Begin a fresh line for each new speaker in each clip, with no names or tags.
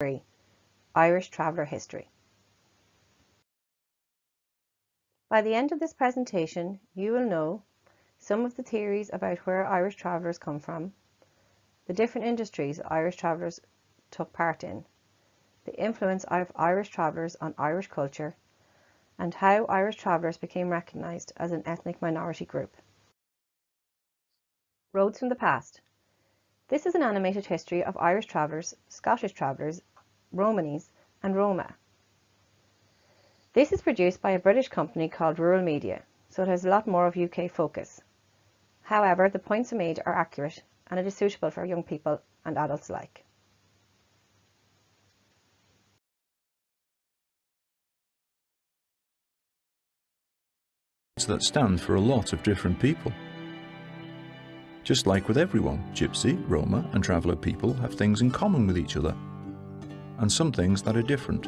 3. Irish Traveller History. By the end of this presentation, you will know some of the theories about where Irish travellers come from, the different industries Irish travellers took part in, the influence of Irish travellers on Irish culture, and how Irish travellers became recognised as an ethnic minority group. Roads from the Past. This is an animated history of Irish travellers, Scottish travellers, Romanies and Roma. This is produced by a British company called Rural Media, so it has a lot more of UK focus. However, the points made are accurate and it is suitable for young people and adults alike.
That stand for a lot of different people. Just like with everyone, Gypsy, Roma and Traveller people have things in common with each other, and some things that are different.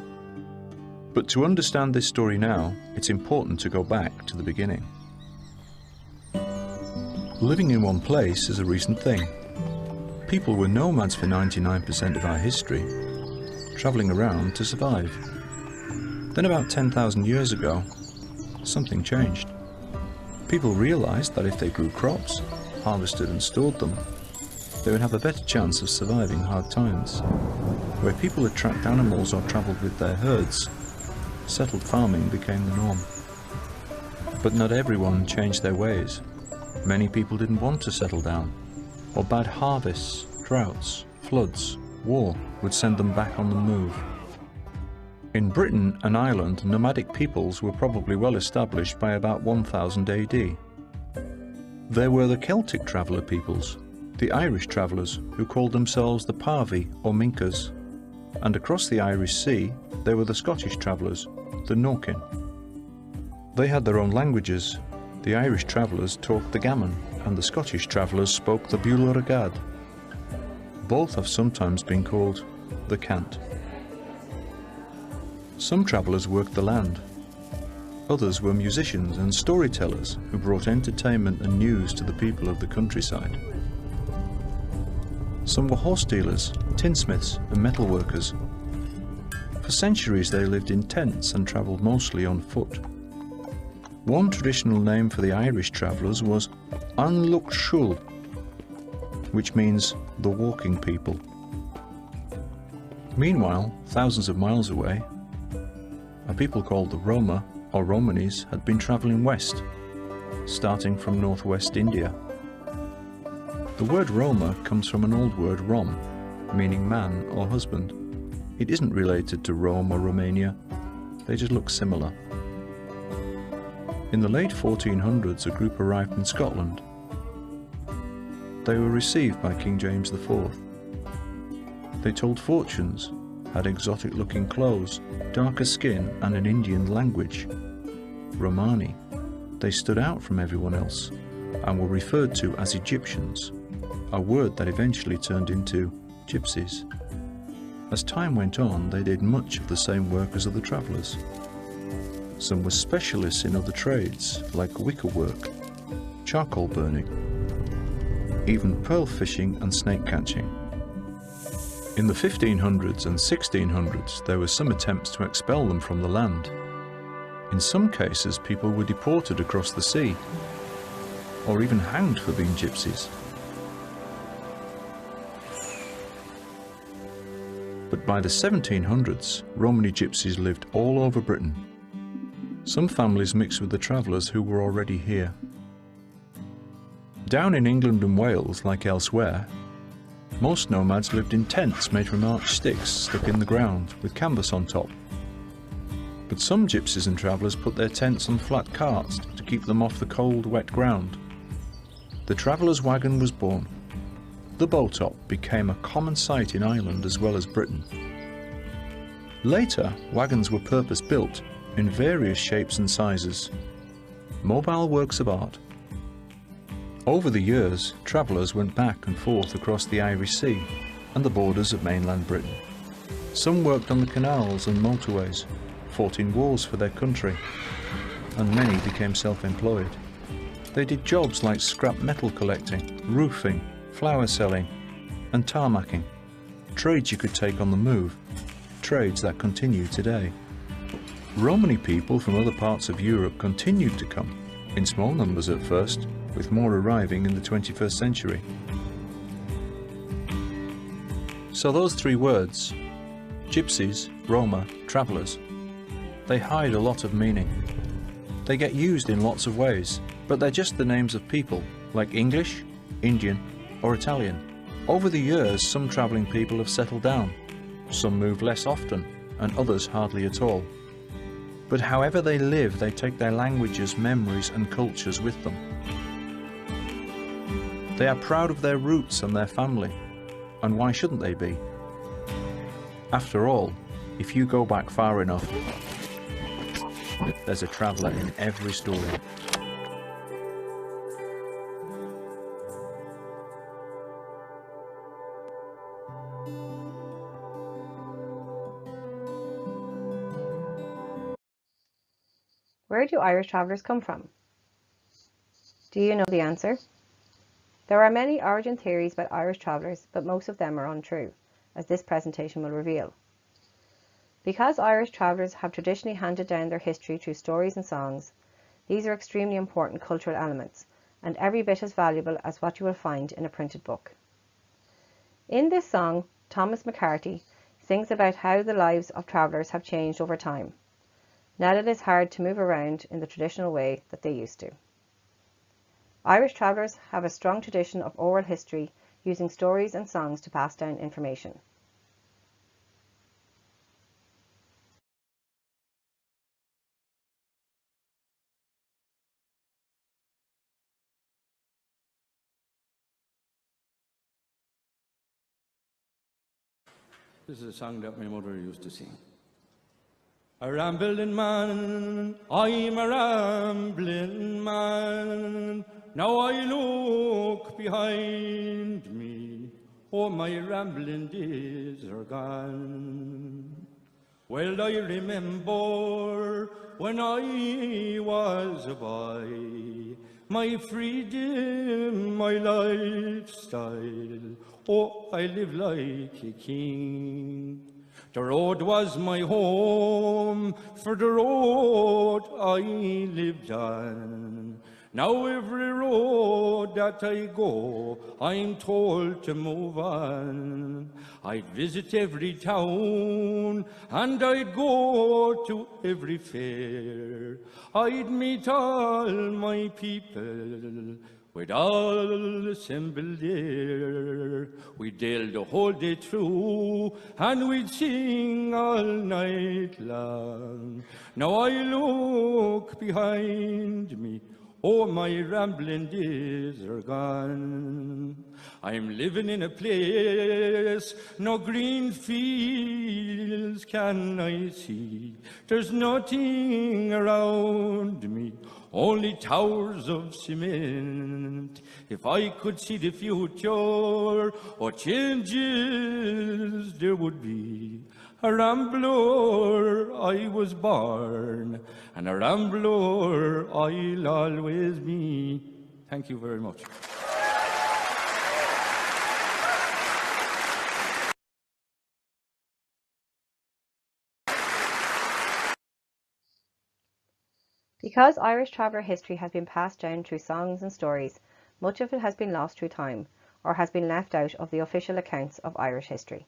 But to understand this story now, it's important to go back to the beginning. Living in one place is a recent thing. People were nomads for 99% of our history, travelling around to survive. Then about 10,000 years ago, something changed. People realised that if they grew crops, harvested and stored them, they would have a better chance of surviving hard times. Where people had tracked animals or travelled with their herds, settled farming became the norm. But not everyone changed their ways. Many people didn't want to settle down, or bad harvests, droughts, floods, war would send them back on the move. In Britain and Ireland, nomadic peoples were probably well established by about 1000 AD. There were the Celtic traveller peoples, the Irish travellers who called themselves the Parvi or Mincas, and across the Irish Sea there were the Scottish travellers, the Norkin. They had their own languages. The Irish travellers talked the Gammon and the Scottish travellers spoke the Bualadh Agad. Both have sometimes been called the Cant. Some travellers worked the land. Others were musicians and storytellers who brought entertainment and news to the people of the countryside. Some were horse dealers, tinsmiths and metalworkers. For centuries they lived in tents and travelled mostly on foot. One traditional name for the Irish travellers was An Lucht Shul, which means the walking people. Meanwhile, thousands of miles away, a people called the Roma or Romanis had been travelling west, starting from northwest India. The word Roma comes from an old word Rom, meaning man or husband. It isn't related to Rome or Romania, they just look similar. In the late 1400s, a group arrived in Scotland. They were received by King James IV. They told fortunes, had exotic-looking clothes, darker skin and an Indian language, Romani. They stood out from everyone else and were referred to as Egyptians, a word that eventually turned into gypsies. As time went on, they did much of the same work as other travellers. Some were specialists in other trades, like wickerwork, charcoal burning, even pearl fishing and snake catching. In the 1500s and 1600s, there were some attempts to expel them from the land. In some cases, people were deported across the sea, or even hanged for being gypsies. But by the 1700s, Romani gypsies lived all over Britain. Some families mixed with the travellers who were already here. Down in England and Wales, like elsewhere, most nomads lived in tents made from arched sticks stuck in the ground with canvas on top. But some gypsies and travellers put their tents on flat carts to keep them off the cold, wet ground. The traveller's wagon was born. The bow-top became a common sight in Ireland as well as Britain. Later, wagons were purpose-built in various shapes and sizes, mobile works of art. Over the years, travellers went back and forth across the Irish Sea and the borders of mainland Britain. Some worked on the canals and motorways, fought in wars for their country, and many became self-employed. They did jobs like scrap metal collecting, roofing, flower selling, and tarmacking, trades you could take on the move trades that continue today. Romani people from other parts of Europe continued to come, in small numbers at first, with more arriving in the 21st century. So those three words, gypsies, Roma, travellers, they hide a lot of meaning. They get used in lots of ways, but they're just the names of people, like English, Indian, or Italian. Over the years, some travelling people have settled down. Some move less often, and others hardly at all. But however they live, they take their languages, memories, and cultures with them. They are proud of their roots and their family, and why shouldn't they be? After all, if you go back far enough, there's a traveller in every story.
Where do Irish travellers come from? Do you know the answer? There are many origin theories about Irish travellers, but most of them are untrue, as this presentation will reveal. Because Irish travellers have traditionally handed down their history through stories and songs, these are extremely important cultural elements, and every bit as valuable as what you will find in a printed book. In this song, Thomas McCarthy sings about how the lives of travellers have changed over time, now that it is hard to move around in the traditional way that they used to. Irish travellers have a strong tradition of oral history, using stories and songs to pass down information.
This is a song that my mother used to sing. A rambling man, I'm a rambling man. Now I look behind me, oh, my rambling days are gone. Well, I remember when I was a boy, my freedom, my lifestyle, oh, I live like a king. The road was my home, for the road I lived on. Now every road that I go, I'm told to move on. I'd visit every town, and I'd go to every fair. I'd meet all my people, we'd all assembled there. We'd tell the whole day through, and we'd sing all night long. Now I look behind me, oh, my rambling days are gone. I'm living in a place no green fields can I see. There's nothing around me, only towers of cement. If I could see the future, what changes there would be. A rambler I was born, and a rambler I'll always be. Thank you very much.
Because Irish traveller history has been passed down through songs and stories, much of it has been lost through time, or has been left out of the official accounts of Irish history.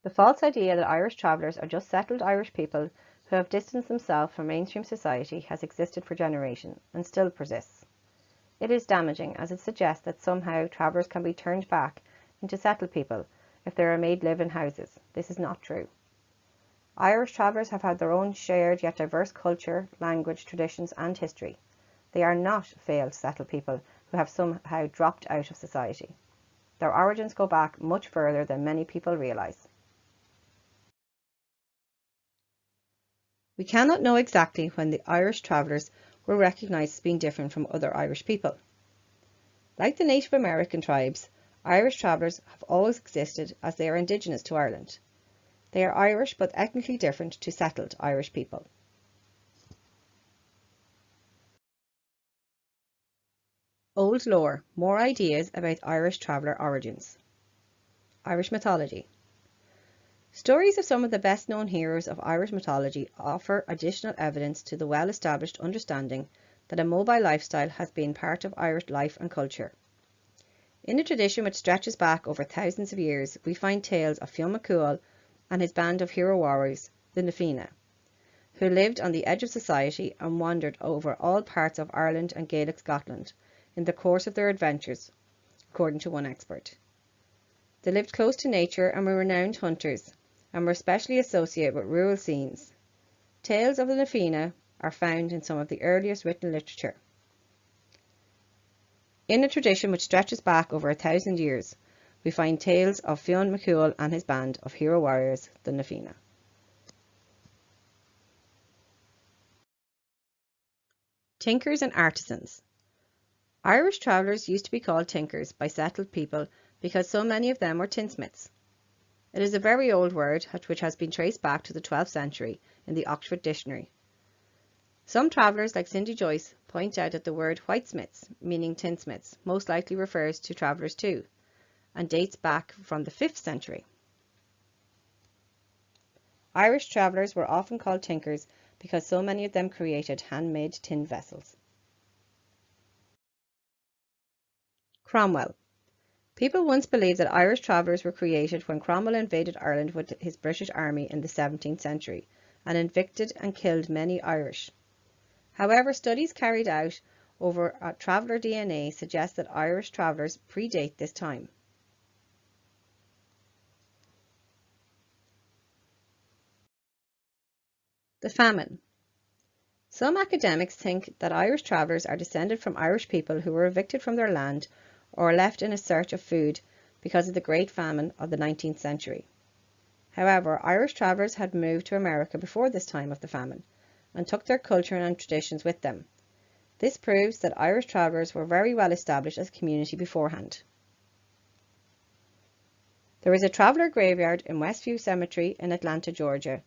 The false idea that Irish travellers are just settled Irish people who have distanced themselves from mainstream society has existed for generations and still persists. It is damaging, as it suggests that somehow travellers can be turned back into settled people if they are made live in houses. This is not true. Irish travellers have had their own shared yet diverse culture, language, traditions and history. They are not failed settled people who have somehow dropped out of society. Their origins go back much further than many people realise. We cannot know exactly when the Irish travellers were recognised as being different from other Irish people. Like the Native American tribes, Irish travellers have always existed as they are indigenous to Ireland. They are Irish but ethnically different to settled Irish people. Old lore, more ideas about Irish traveller origins. Irish mythology. Stories of some of the best known heroes of Irish mythology offer additional evidence to the well-established understanding that a mobile lifestyle has been part of Irish life and culture. In a tradition which stretches back over thousands of years, we find tales of Fionn McCool and his band of hero warriors, the Na Fianna, who lived on the edge of society and wandered over all parts of Ireland and Gaelic Scotland in the course of their adventures, according to one expert. They lived close to nature and were renowned hunters, and were especially associated with rural scenes. Tales of the Na Fianna are found in some of the earliest written literature. In a tradition which stretches back over 1,000 years, we find tales of Fionn McCool and his band of hero warriors, the Na Fianna. Tinkers and artisans. Irish travellers used to be called tinkers by settled people because so many of them were tinsmiths. It is a very old word which has been traced back to the 12th century in the Oxford Dictionary. Some travellers, like Cindy Joyce, point out that the word whitesmiths, meaning tinsmiths, most likely refers to travellers too, and dates back from the 5th century. Irish travellers were often called tinkers because so many of them created handmade tin vessels. Cromwell. People once believed that Irish travellers were created when Cromwell invaded Ireland with his British army in the 17th century and evicted and killed many Irish. However, studies carried out over traveller DNA suggest that Irish travellers predate this time. The famine. Some academics think that Irish travellers are descended from Irish people who were evicted from their land or left in a search of food because of the Great Famine of the 19th century. However, Irish travellers had moved to America before this time of the famine and took their culture and traditions with them. This proves that Irish travellers were very well established as a community beforehand. There is a traveller graveyard in Westview Cemetery in Atlanta, Georgia,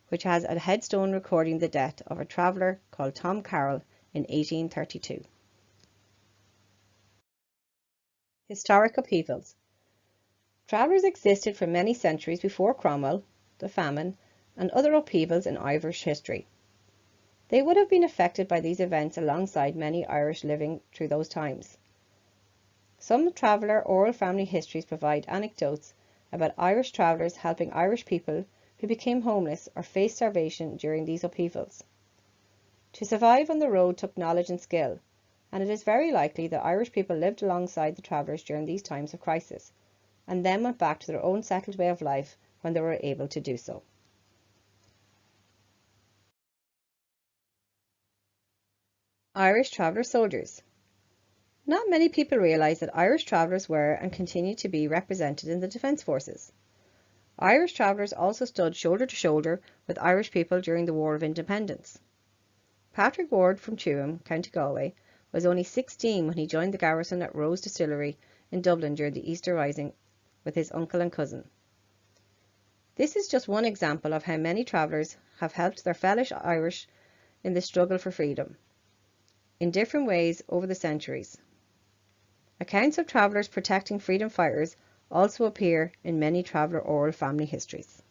which has a headstone recording the death of a traveller called Tom Carroll in 1832. Historical peoples. Travellers existed for many centuries before Cromwell, the famine, and other upheavals in Irish history. They would have been affected by these events alongside many Irish living through those times. Some traveller oral family histories provide anecdotes about Irish travellers helping Irish people who became homeless or faced starvation during these upheavals. To survive on the road took knowledge and skill, and it is very likely that Irish people lived alongside the travellers during these times of crisis, and then went back to their own settled way of life when they were able to do so. Irish traveller soldiers. Not many people realise that Irish travellers were and continue to be represented in the Defence Forces. Irish travellers also stood shoulder to shoulder with Irish people during the War of Independence. Patrick Ward from Tuam, County Galway, was only 16 when he joined the garrison at Rose Distillery in Dublin during the Easter Rising with his uncle and cousin. This is just one example of how many travellers have helped their fellow Irish in the struggle for freedom, in different ways over the centuries. Accounts of travellers protecting freedom fighters also appear in many traveller oral family histories.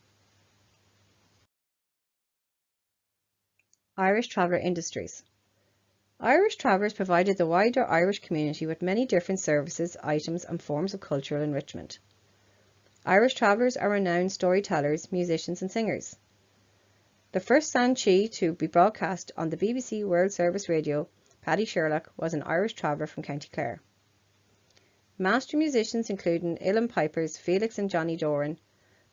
Irish traveller industries. Irish travellers provided the wider Irish community with many different services, items and forms of cultural enrichment. Irish travellers are renowned storytellers, musicians and singers. The first Sanchee to be broadcast on the BBC World Service Radio, Paddy Sherlock, was an Irish traveller from County Clare. Master musicians including Uilleann Pipers, Felix and Johnny Doran,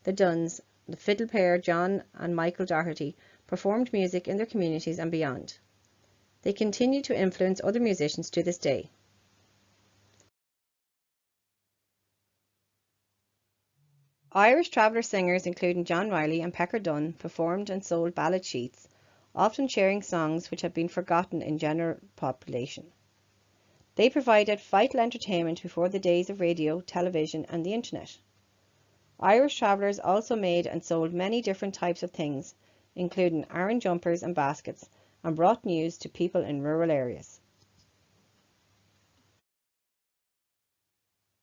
the Duns, the fiddle pair John and Michael Doherty performed music in their communities and beyond. They continue to influence other musicians to this day. Irish traveller singers including John Riley and Pecker Dunn performed and sold ballad sheets, often sharing songs which had been forgotten in general population. They provided vital entertainment before the days of radio, television and the internet. Irish travellers also made and sold many different types of things, including iron jumpers and baskets, and brought news to people in rural areas.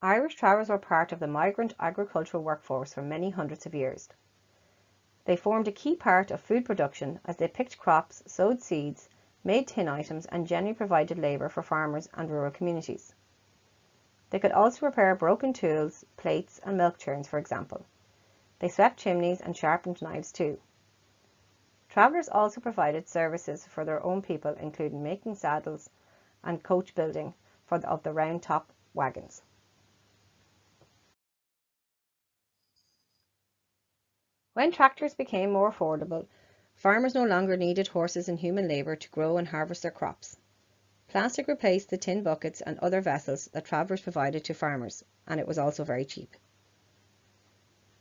Irish travellers were part of the migrant agricultural workforce for many hundreds of years. They formed a key part of food production as they picked crops, sowed seeds, made tin items and generally provided labour for farmers and rural communities. They could also repair broken tools, plates and milk churns, for example. They swept chimneys and sharpened knives too. Travellers also provided services for their own people, including making saddles and coach building of the round top wagons. When tractors became more affordable, farmers no longer needed horses and human labour to grow and harvest their crops. Plastic replaced the tin buckets and other vessels that travellers provided to farmers, and it was also very cheap.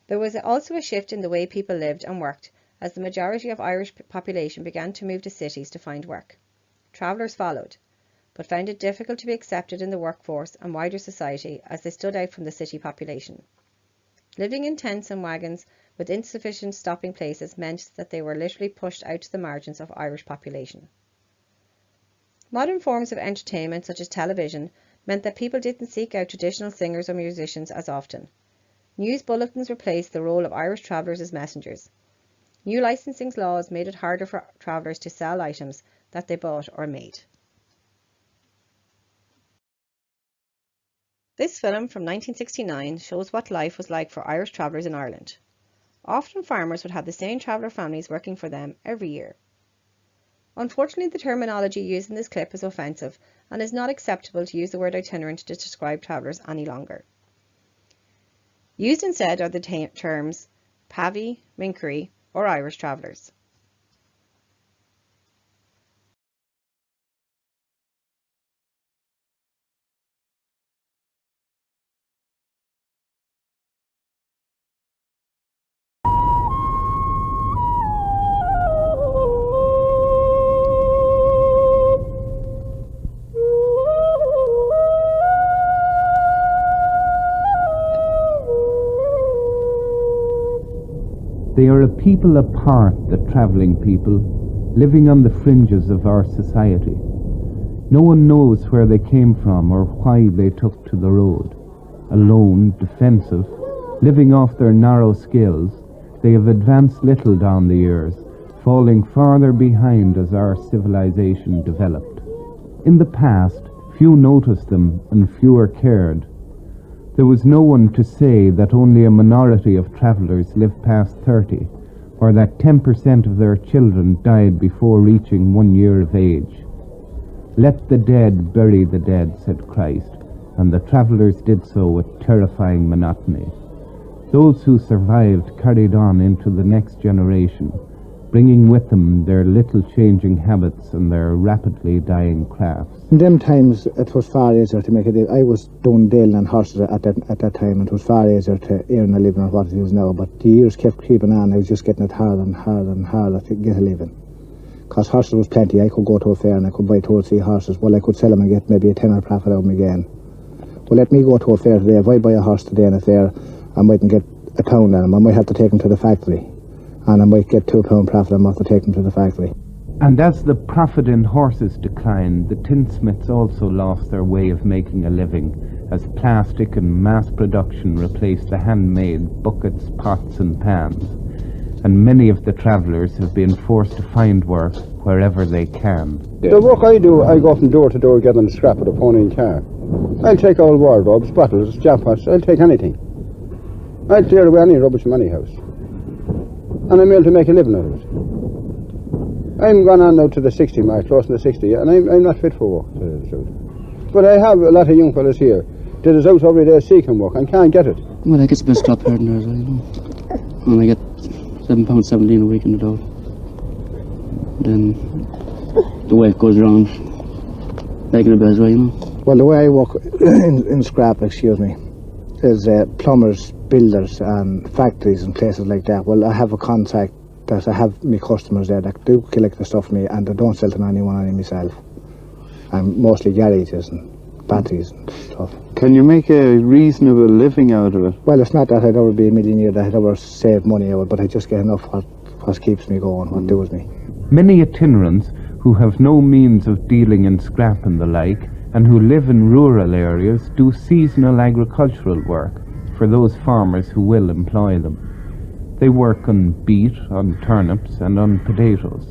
There was also a shift in the way people lived and worked as the majority of Irish population began to move to cities to find work. Travellers followed, but found it difficult to be accepted in the workforce and wider society as they stood out from the city population. Living in tents and wagons with insufficient stopping places meant that they were literally pushed out to the margins of Irish population. Modern forms of entertainment such as television meant that people didn't seek out traditional singers or musicians as often. News bulletins replaced the role of Irish travellers as messengers. New licensing laws made it harder for travellers to sell items that they bought or made. This film from 1969 shows what life was like for Irish travellers in Ireland. Often farmers would have the same traveller families working for them every year. Unfortunately, the terminology used in this clip is offensive and is not acceptable to use the word itinerant to describe travellers any longer. Used instead are the terms Pavy, Minkery or Irish travellers.
They are a people apart, the travelling people, living on the fringes of our society. No one knows where they came from or why they took to the road. Alone, defensive, living off their narrow skills, they have advanced little down the years, falling farther behind as our civilization developed. In the past, few noticed them and fewer cared. There was no one to say that only a minority of travellers lived past 30, or that 10% of their children died before reaching 1 year of age. Let the dead bury the dead, said Christ, and the travellers did so with terrifying monotony. Those who survived carried on into the next generation, bringing with them their little changing habits and their rapidly dying crafts.
In them times it was far easier to make it. I was doing dealing on horses at that time, and it was far easier to earn a living than what it is now, but the years kept creeping on. I was just getting it harder and harder and harder to get a living. Because horses was plenty. I could go to a fair and I could buy 2 or 3 horses. Well, I could sell them and get maybe a tenner profit out of them again. Well, let me go to a fair today. If I buy a horse today in a fair, I mightn't get a pound on him. I might have to take him to the factory, and I might get £2 profit on him after taking him to the factory.
And as the profit in horses declined, the tinsmiths also lost their way of making a living, as plastic and mass production replaced the handmade buckets, pots and pans. And many of the travellers have been forced to find work wherever they can.
The work I do, I go from door to door gathering scrap with a pony and car. I'll take old wardrobes, bottles, jam pots, I'll take anything. I'll clear away any rubbish from any house. And I'm able to make a living out of it. I'm gone on now to the 60 mark, close to the 60, and I'm not fit for work, to tell you the truth. But I have a lot of young fellas here that is out every day seeking work and can't get it.
Well, I get some bit of scrap here and there as well, you know. And I get £7.17 a week in the door. Then the wife goes around making a bit as well, you know.
Well, the way I work in scrap, excuse me, is plumbers, builders and factories and places like that. Well, I have a contract that I have my customers there that do collect the stuff from me, and I don't sell to anyone, only myself. I'm mostly garages and batteries and stuff.
Can you make a reasonable living out of it?
Well, it's not that I'd ever be a millionaire, that I'd ever save money out, but I just get enough what keeps me going, what does me.
Many itinerants who have no means of dealing in scrap and the like and who live in rural areas do seasonal agricultural work for those farmers who will employ them. They work on beet, on turnips and on potatoes.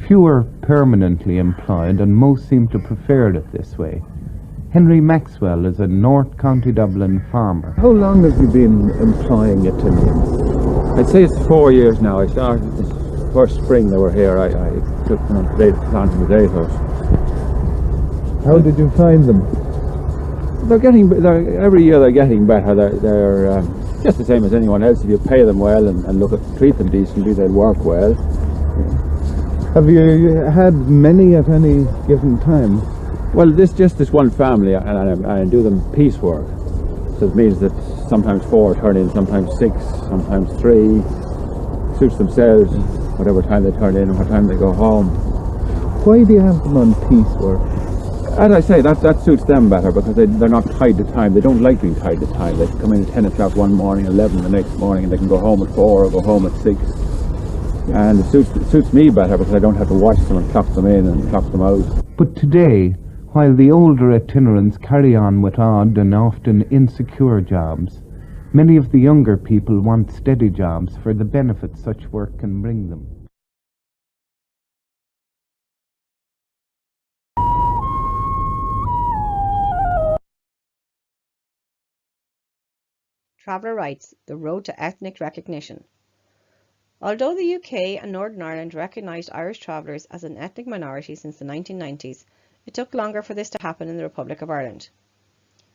Few are permanently employed and most seem to prefer it this way. Henry Maxwell is a North County Dublin farmer.
How long have you been employing Atinians?
I'd say it's 4 years now. I started the first spring they were here. I took them on planting potatoes.
How did you find them?
Every year they're getting better. They're just the same as anyone else. If you pay them well and treat them decently, they'll work well.
Have you had many at any given time?
Well, this one family, and I do them piecework. So it means that sometimes 4 turn in, sometimes 6, sometimes 3. Suits themselves, whatever time they turn in and what time they go home.
Why do you have them on piecework?
As I say, that suits them better because they're not tied to time. They don't like being tied to time. They can come in at 10 o'clock one morning, 11 the next morning, and they can go home at 4 or go home at 6. And it suits me better because I don't have to watch them and clock them in and clock them out.
But today, while the older itinerants carry on with odd and often insecure jobs, many of the younger people want steady jobs for the benefits such work can bring them.
Traveller rights, the road to ethnic recognition. Although the UK and Northern Ireland recognised Irish travellers as an ethnic minority since the 1990s, it took longer for this to happen in the Republic of Ireland.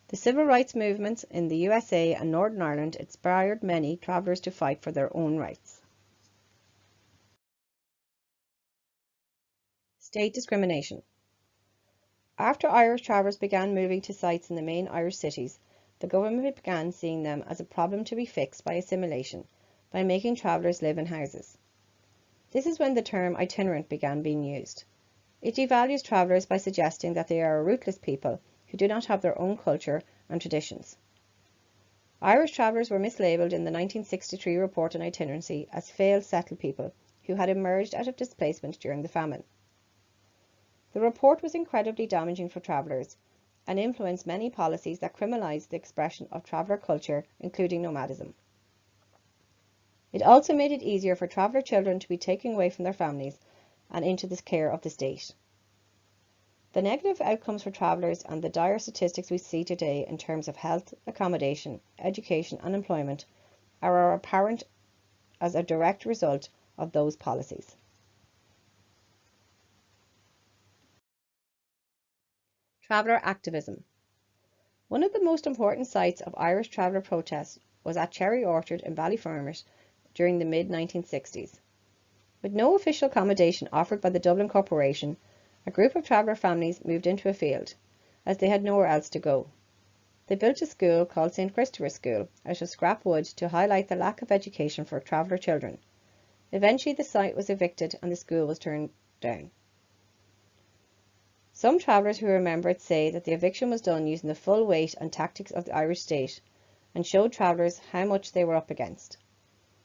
The civil rights movements in the USA and Northern Ireland inspired many travellers to fight for their own rights. State discrimination. After Irish travellers began moving to sites in the main Irish cities, the government began seeing them as a problem to be fixed by assimilation, by making travellers live in houses. This is when the term itinerant began being used. It devalues travellers by suggesting that they are a rootless people who do not have their own culture and traditions. Irish travellers were mislabelled in the 1963 report on itinerancy as failed settled people who had emerged out of displacement during the famine. The report was incredibly damaging for travellers and influenced many policies that criminalised the expression of traveller culture, including nomadism. It also made it easier for traveller children to be taken away from their families and into the care of the state. The negative outcomes for travellers and the dire statistics we see today in terms of health, accommodation, education and employment are apparent as a direct result of those policies. Traveller activism. One of the most important sites of Irish traveller protests was at Cherry Orchard in Ballyfermot during the mid-1960s. With no official accommodation offered by the Dublin Corporation, a group of traveller families moved into a field, as they had nowhere else to go. They built a school called St. Christopher's School out of scrap wood to highlight the lack of education for traveller children. Eventually the site was evicted and the school was turned down. Some travellers who remember it say that the eviction was done using the full weight and tactics of the Irish state and showed travellers how much they were up against.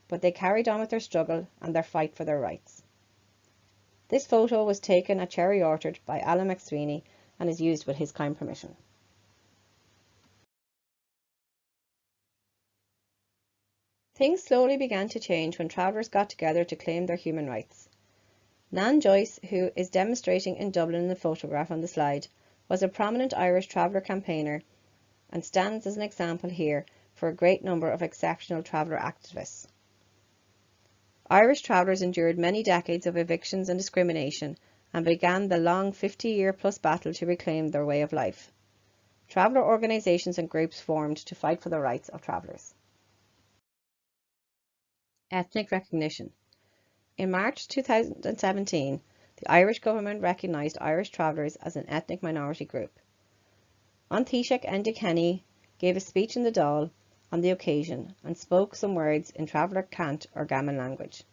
But they carried on with their struggle and their fight for their rights. This photo was taken at Cherry Orchard by Alan McSweeney and is used with his kind permission. Things slowly began to change when travellers got together to claim their human rights. Nan Joyce, who is demonstrating in Dublin in the photograph on the slide, was a prominent Irish traveller campaigner and stands as an example here for a great number of exceptional traveller activists. Irish travellers endured many decades of evictions and discrimination and began the long 50-year-plus battle to reclaim their way of life. Traveller organisations and groups formed to fight for the rights of travellers. Ethnic recognition. In March 2017, the Irish government recognised Irish travellers as an ethnic minority group. An Taoiseach Enda Kenny gave a speech in the Dáil on the occasion and spoke some words in traveller cant or Gammon language.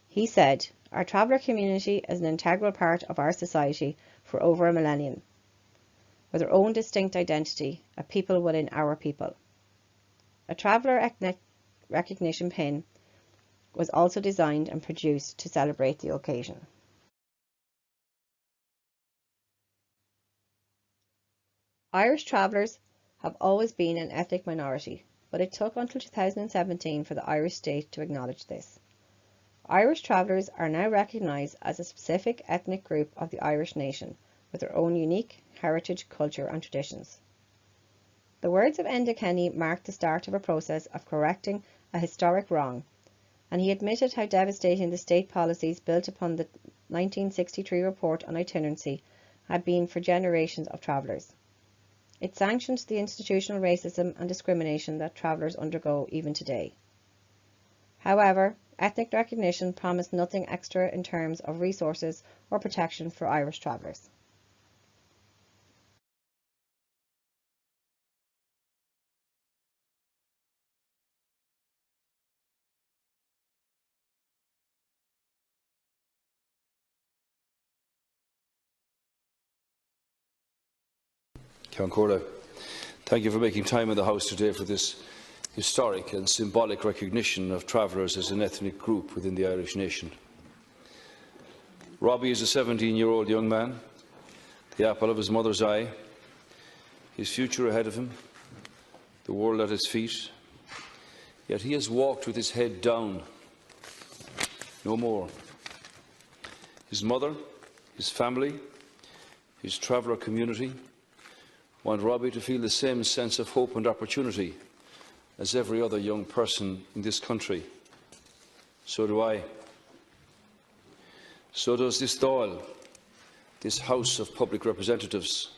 He said, "Our traveller community is an integral part of our society for over a millennium, with their own distinct identity, a people within our people." A traveller ethnic recognition pin was also designed and produced to celebrate the occasion. Irish travellers have always been an ethnic minority, but it took until 2017 for the Irish state to acknowledge this. Irish travellers are now recognised as a specific ethnic group of the Irish nation, with their own unique heritage, culture and traditions. The words of Enda Kenny marked the start of a process of correcting a historic wrong, and he admitted how devastating the state policies built upon the 1963 report on itinerancy had been for generations of travellers. It sanctioned the institutional racism and discrimination that travellers undergo even today. However, ethnic recognition promised nothing extra in terms of resources or protection for Irish travellers.
Ceann Comhairle, thank you for making time in the House today for this historic and symbolic recognition of travellers as an ethnic group within the Irish nation. Robbie is a 17-year-old young man, the apple of his mother's eye, his future ahead of him, the world at his feet. Yet he has walked with his head down. No more. His mother, his family, his traveller community want Robbie to feel the same sense of hope and opportunity as every other young person in this country. So do I. So does this Dáil, this House of Public Representatives.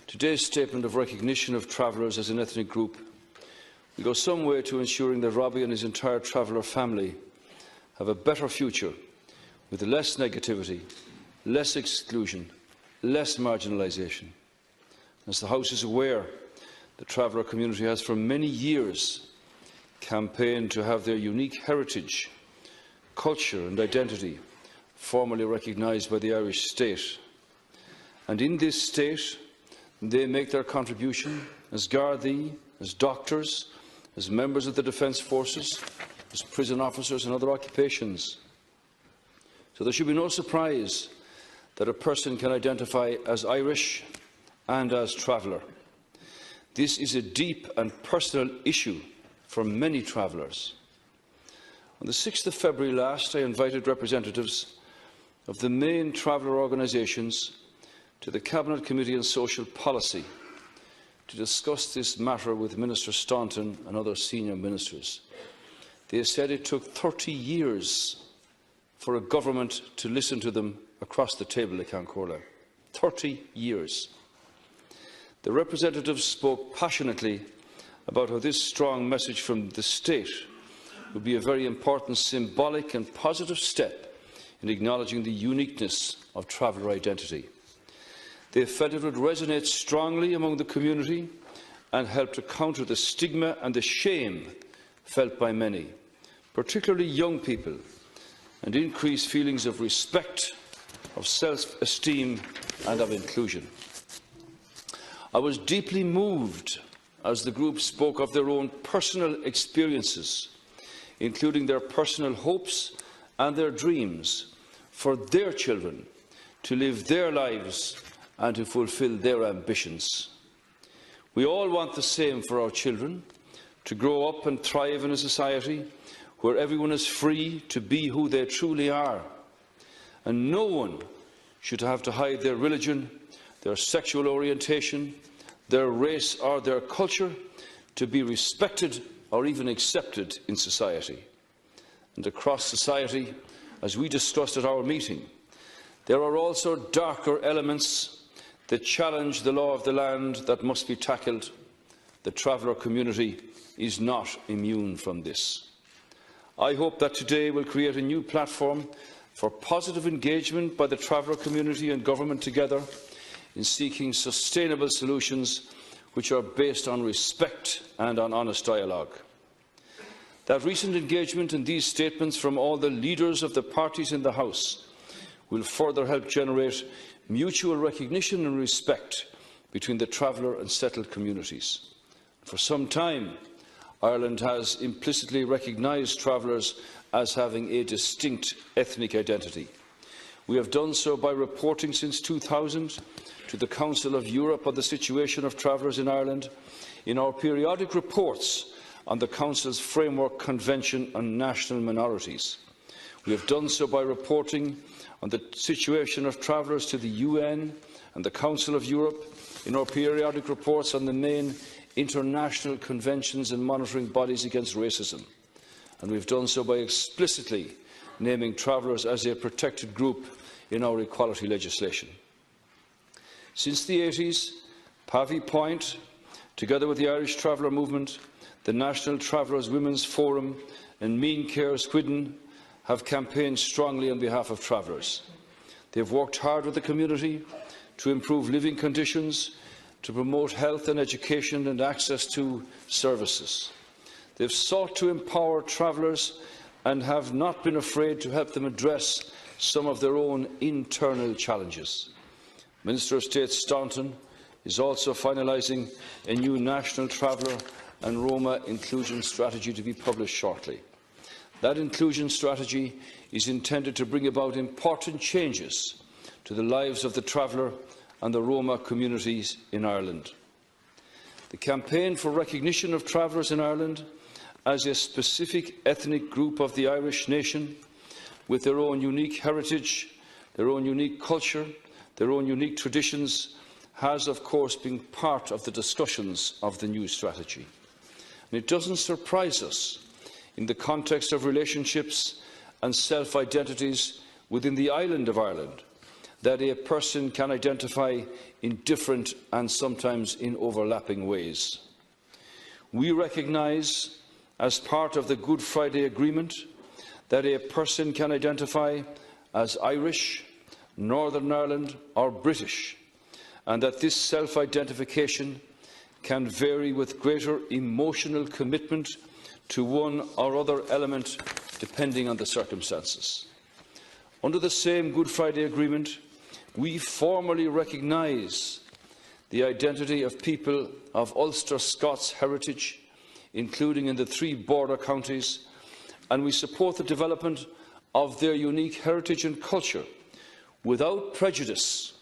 Today's statement of recognition of travellers as an ethnic group will go some way to ensuring that Robbie and his entire traveller family have a better future with less negativity, less exclusion, less marginalisation. As the House is aware, the traveller community has for many years campaigned to have their unique heritage, culture and identity formally recognised by the Irish state. And in this state, they make their contribution as Gardaí, as doctors, as members of the Defence Forces, as prison officers and other occupations. So there should be no surprise that a person can identify as Irish and as traveller. This is a deep and personal issue for many travellers. On the 6th of February last, I invited representatives of the main traveller organisations to the Cabinet Committee on Social Policy to discuss this matter with Minister Staunton and other senior ministers. They said it took 30 years for a government to listen to them across the table at Ceann Comhairle. 30 years. The representatives spoke passionately about how this strong message from the state would be a very important symbolic and positive step in acknowledging the uniqueness of traveller identity. They felt it would resonate strongly among the community and help to counter the stigma and the shame felt by many, particularly young people, and increase feelings of respect, of self-esteem and of inclusion. I was deeply moved as the group spoke of their own personal experiences, including their personal hopes and their dreams for their children to live their lives and to fulfil their ambitions. We all want the same for our children, to grow up and thrive in a society where everyone is free to be who they truly are, and no one should have to hide their religion, their sexual orientation, their race or their culture to be respected or even accepted in society. And across society, as we discussed at our meeting, there are also darker elements that challenge the law of the land that must be tackled. The traveller community is not immune from this. I hope that today will create a new platform for positive engagement by the traveller community and government together in seeking sustainable solutions which are based on respect and on honest dialogue. That recent engagement and these statements from all the leaders of the parties in the House will further help generate mutual recognition and respect between the traveller and settled communities. For some time, Ireland has implicitly recognised travellers as having a distinct ethnic identity. We have done so by reporting since 2000 to the Council of Europe on the situation of travellers in Ireland in our periodic reports on the Council's Framework Convention on National Minorities. We have done so by reporting on the situation of travellers to the UN and the Council of Europe in our periodic reports on the main international conventions and monitoring bodies against racism. And we have done so by explicitly naming travellers as a protected group in our equality legislation. Since the 80s, Pavy Point, together with the Irish Traveller Movement, the National Travellers Women's Forum and Mean Cares Cuidan have campaigned strongly on behalf of travellers. They have worked hard with the community to improve living conditions, to promote health and education and access to services. They have sought to empower travellers and have not been afraid to help them address some of their own internal challenges. Minister of State Staunton is also finalising a new national traveller and Roma inclusion strategy to be published shortly. That inclusion strategy is intended to bring about important changes to the lives of the traveller and the Roma communities in Ireland. The campaign for recognition of travellers in Ireland as a specific ethnic group of the Irish nation, with their own unique heritage, their own unique culture, their own unique traditions, has of course been part of the discussions of the new strategy. And it doesn't surprise us, in the context of relationships and self-identities within the island of Ireland, that a person can identify in different and sometimes in overlapping ways. We recognise, as part of the Good Friday Agreement, that a person can identify as Irish, Northern Ireland or British, and that this self-identification can vary with greater emotional commitment to one or other element depending on the circumstances. Under the same Good Friday Agreement, we formally recognise the identity of people of Ulster Scots heritage, including in the 3 border counties, and we support the development of their unique heritage and culture without prejudice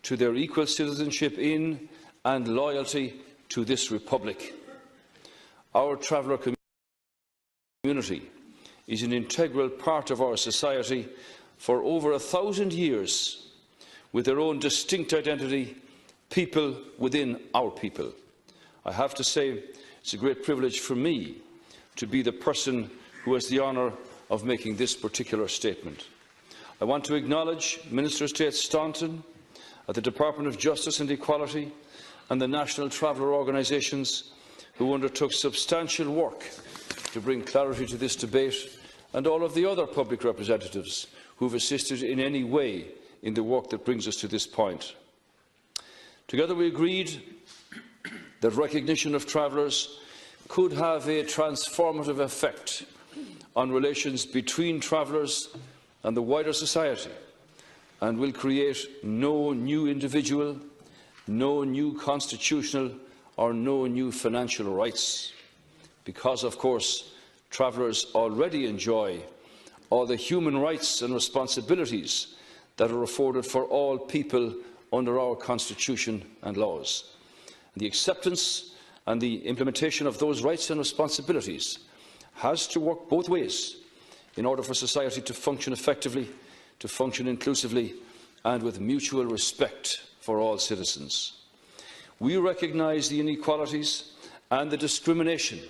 to their equal citizenship in and loyalty to this republic. Our traveller community is an integral part of our society for over 1,000 years, with their own distinct identity, people within our people. I have to say, it's a great privilege for me to be the person who has the honour of making this particular statement. I want to acknowledge Minister of State Staunton at the Department of Justice and Equality and the national traveller organisations who undertook substantial work to bring clarity to this debate, and all of the other public representatives who have assisted in any way in the work that brings us to this point. Together we agreed that recognition of travellers could have a transformative effect on relations between travellers and the wider society, and will create no new individual, no new constitutional or no new financial rights, because, of course, travellers already enjoy all the human rights and responsibilities that are afforded for all people under our Constitution and laws. The acceptance and the implementation of those rights and responsibilities has to work both ways in order for society to function effectively, to function inclusively and with mutual respect for all citizens. We recognise the inequalities and the discrimination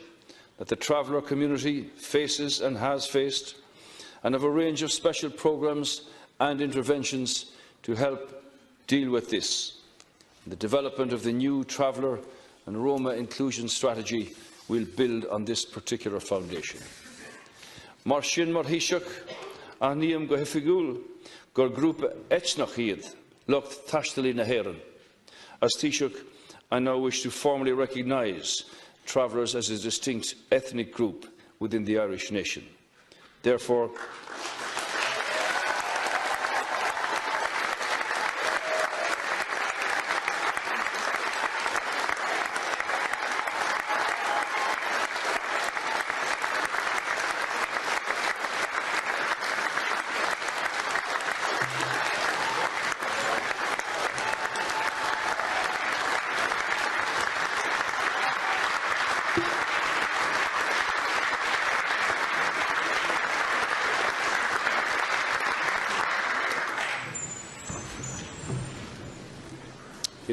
that the traveller community faces and has faced, and have a range of special programmes and interventions to help deal with this. The development of the new traveller and Roma inclusion strategy will build on this particular foundation. Mar sin mar híseach a níam go hifigúil gur grúpa éitneach iad lucht taistilí na hÉireann. As Taoiseach, I now wish to formally recognise travellers as a distinct ethnic group within the Irish nation. Therefore,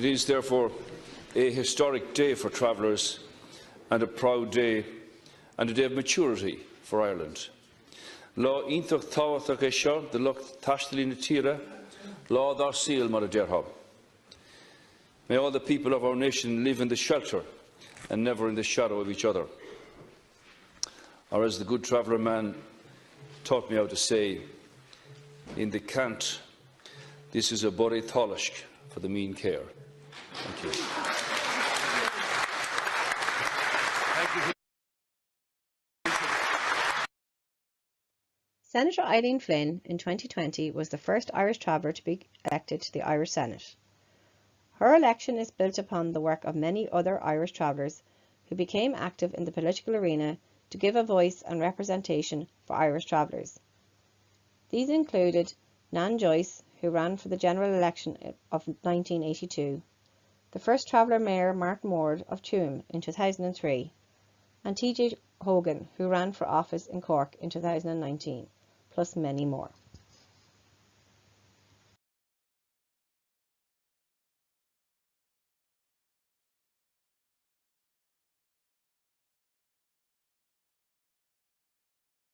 It is therefore a historic day for travellers and a proud day and a day of maturity for Ireland. Lá íntoch táhachtach é seo de lucht taistilí na tíre, lá dar síl mar a dearthab. May all the people of our nation live in the shelter and never in the shadow of each other. Or as the good traveller man taught me how to say, in the cant, this is a body thálaisk for the mean care. Thank you.
Senator Eileen Flynn in 2020 was the first Irish traveller to be elected to the Irish Senate. Her election is built upon the work of many other Irish travellers who became active in the political arena to give a voice and representation for Irish travellers. These included Nan Joyce, who ran for the general election of 1982, the first traveller mayor Mark Moore of Tuam in 2003, and TJ Hogan, who ran for office in Cork in 2019, plus many more.